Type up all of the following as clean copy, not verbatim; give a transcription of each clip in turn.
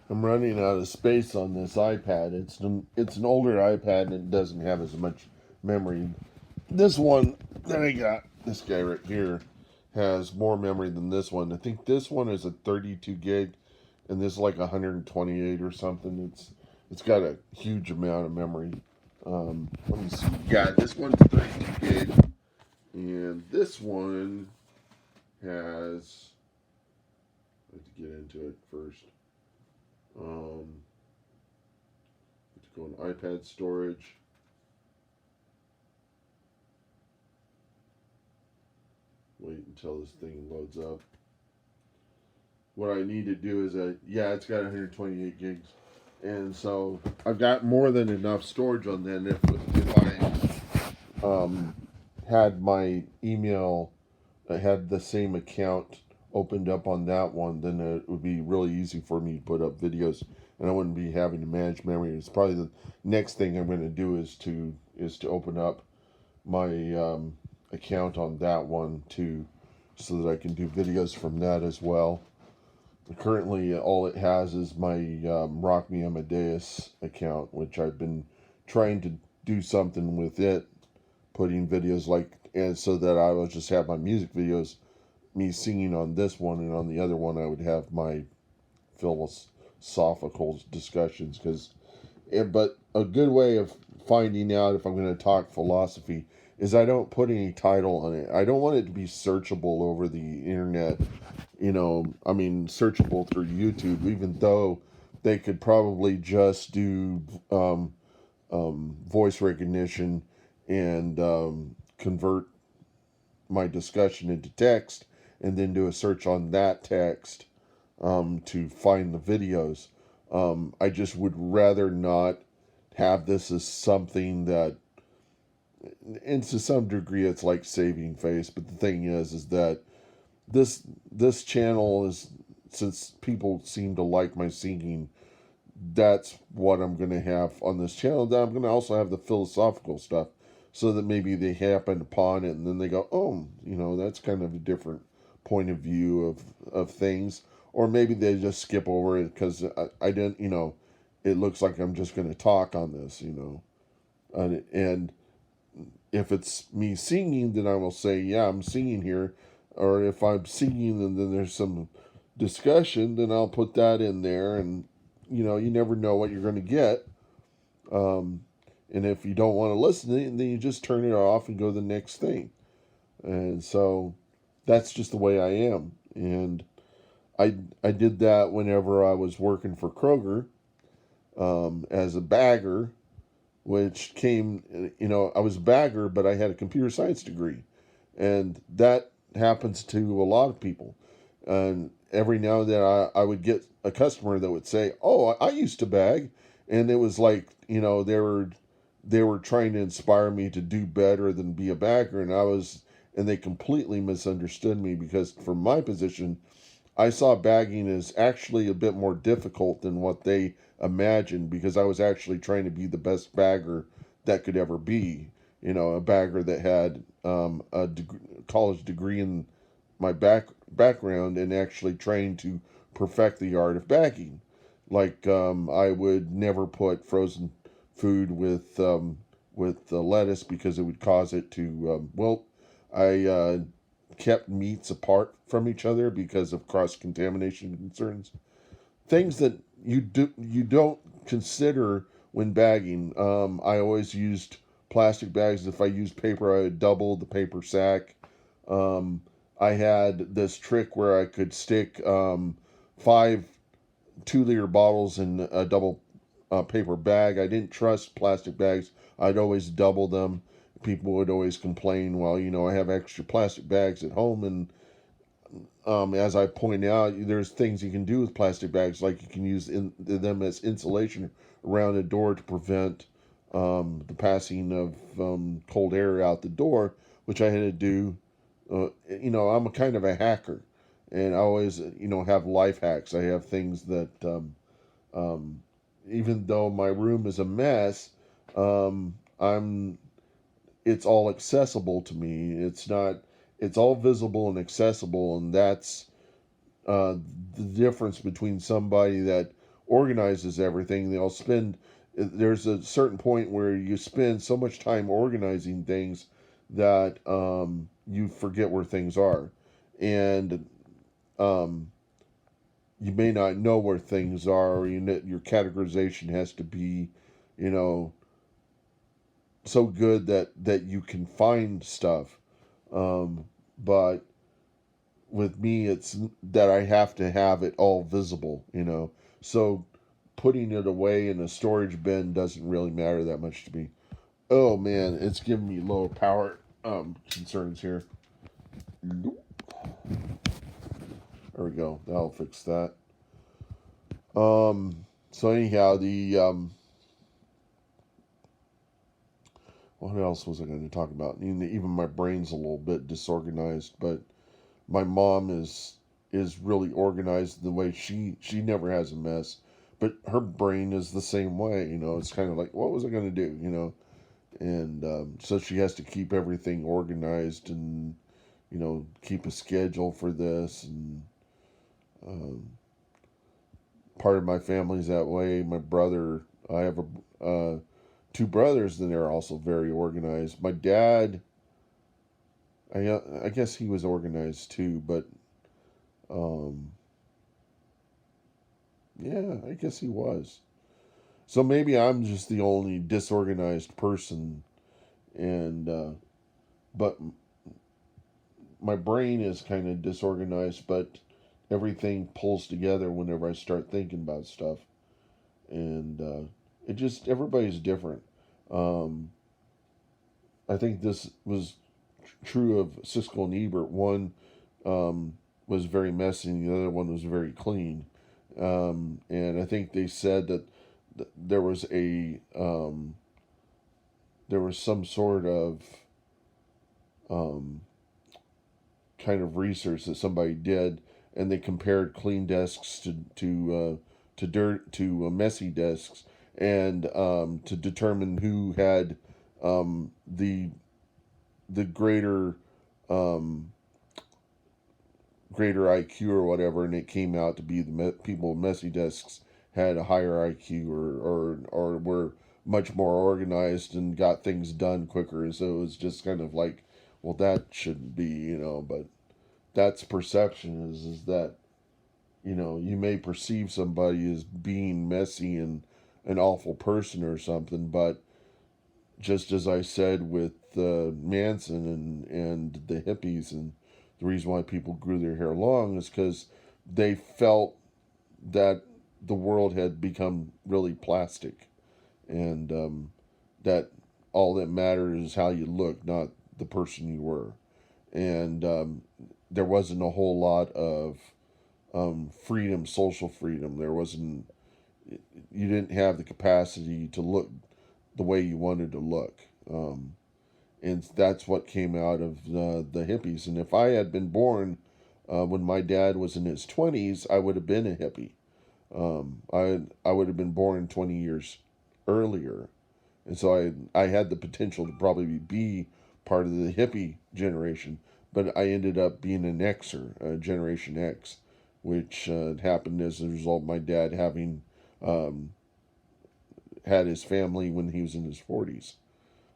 I'm running out of space on this iPad. It's an older iPad and it doesn't have as much memory. This one that I got, this guy right here, has more memory than this one. I think this one is a 32 gig, and this is like 128 or something. It's got a huge amount of memory. Let me see. Yeah, this one's 32 gig, and this one has. Let's get into it first. Um, let's go on iPad storage. Wait until this thing loads up. What I need to do is yeah, it's got 128 gigs, and so I've got more than enough storage on that. If I had my email, I had the same account opened up on that one, then it would be really easy for me to put up videos, and I wouldn't be having to manage memory. It's probably the next thing I'm going to do is to open up my account on that one too, so that I can do videos from that as well. Currently, all it has is my Rock Me Amadeus account, which I've been trying to do something with it, putting videos like, and so that I would just have my music videos, me singing on this one, and on the other one I would have my philosophical discussions. But a good way of finding out if I'm going to talk philosophy is I don't put any title on it. I don't want it to be searchable over the internet. I mean, searchable through YouTube, even though they could probably just do voice recognition and convert my discussion into text and then do a search on that text to find the videos. I just would rather not have this as something that, and to some degree, it's like saving face. But the thing is that this channel is, since people seem to like my singing, that's what I'm going to have on this channel. Then I'm going to also have the philosophical stuff, so that maybe they happen upon it and then they go, oh, that's kind of a different point of view of things. Or maybe they just skip over it because I didn't, it looks like I'm just going to talk on this, and if it's me singing, then I will say, yeah, I'm singing here. Or if I'm singing and then there's some discussion, then I'll put that in there. And, you never know what you're going to get. Um, and if you don't want to listen to it, then you just turn it off and go to the next thing. And so that's just the way I am. And I did that whenever I was working for Kroger as a bagger, which came, I was a bagger, but I had a computer science degree. And that happens to a lot of people. And every now and then I would get a customer that would say, oh, I used to bag. And it was like, they were trying to inspire me to do better than be a bagger. And they completely misunderstood me, because from my position, I saw bagging as actually a bit more difficult than what they imagined, because I was actually trying to be the best bagger that could ever be. A bagger that had college degree in my background, and actually trained to perfect the art of bagging. Like, I would never put frozen food with lettuce, because it would cause it to wilt. I kept meats apart from each other because of cross contamination concerns. Things that you don't consider when bagging. I always used plastic bags. If I used paper, I would double the paper sack. Um, I had this trick where I could stick 5 2-liter bottles in a double paper bag. I didn't trust plastic bags. I'd always double them. People would always complain, well, I have extra plastic bags at home. And as I point out, there's things you can do with plastic bags, like you can use them as insulation around a door to prevent the passing of cold air out the door, which I had to do. I'm a kind of a hacker, and I always, have life hacks. I have things that, um, even though my room is a mess, I'm it's all accessible to me. It's not. It's all visible and accessible, and that's uh, the difference between somebody that organizes everything. They'll spend, there's a certain point where you spend so much time organizing things that you forget where things are. And um, you may not know where things are, or your categorization has to be, you know, so good that you can find stuff. But with me, it's that I have to have it all visible, you know. So putting it away in a storage bin doesn't really matter that much to me. Oh man, it's giving me low power concerns here. Nope. There we go. That'll fix that. So anyhow, the what else was I going to talk about? Even my brain's a little bit disorganized, but my mom is really organized the way she never has a mess, but her brain is the same way. You know, it's kind of like, what was I going to do? You know, and so she has to keep everything organized and keep a schedule for this. And um, part of my family's that way. My brother, I have two brothers, and they're also very organized. My dad, I guess he was organized too, but um, yeah, I guess he was. So maybe I'm just the only disorganized person, and but my brain is kind of disorganized, but everything pulls together whenever I start thinking about stuff, and it just everybody's different. Um, I think this was true of Siskel and Ebert. One um, was very messy, and the other one was very clean. And I think they said that there was there was some sort of um, kind of research that somebody did, and they compared clean desks to messy desks, and to determine who had the greater um, greater IQ or whatever, and it came out to be people with messy desks had a higher IQ, or were much more organized and got things done quicker. And so it was just kind of like, well, that shouldn't be, but that's perception, is that, you may perceive somebody as being messy and an awful person or something, but just as I said with Manson and the hippies, and the reason why people grew their hair long is because they felt that the world had become really plastic, and that all that mattered is how you look, not the person you were. And there wasn't a whole lot of freedom, social freedom. There wasn't, you didn't have the capacity to look the way you wanted to look. And that's what came out of the hippies. And if I had been born when my dad was in his 20s, I would have been a hippie. I would have been born 20 years earlier. And so I had the potential to probably be part of the hippie generation, but I ended up being an Xer, Generation X, which happened as a result of my dad having um, had his family when he was in his 40s.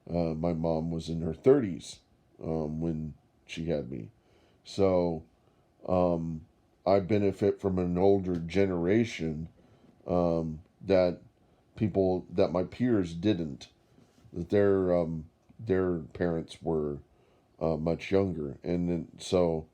My mom was in her 30s when she had me. So um, I benefit from an older generation that that my peers didn't. That their parents were much younger, and then so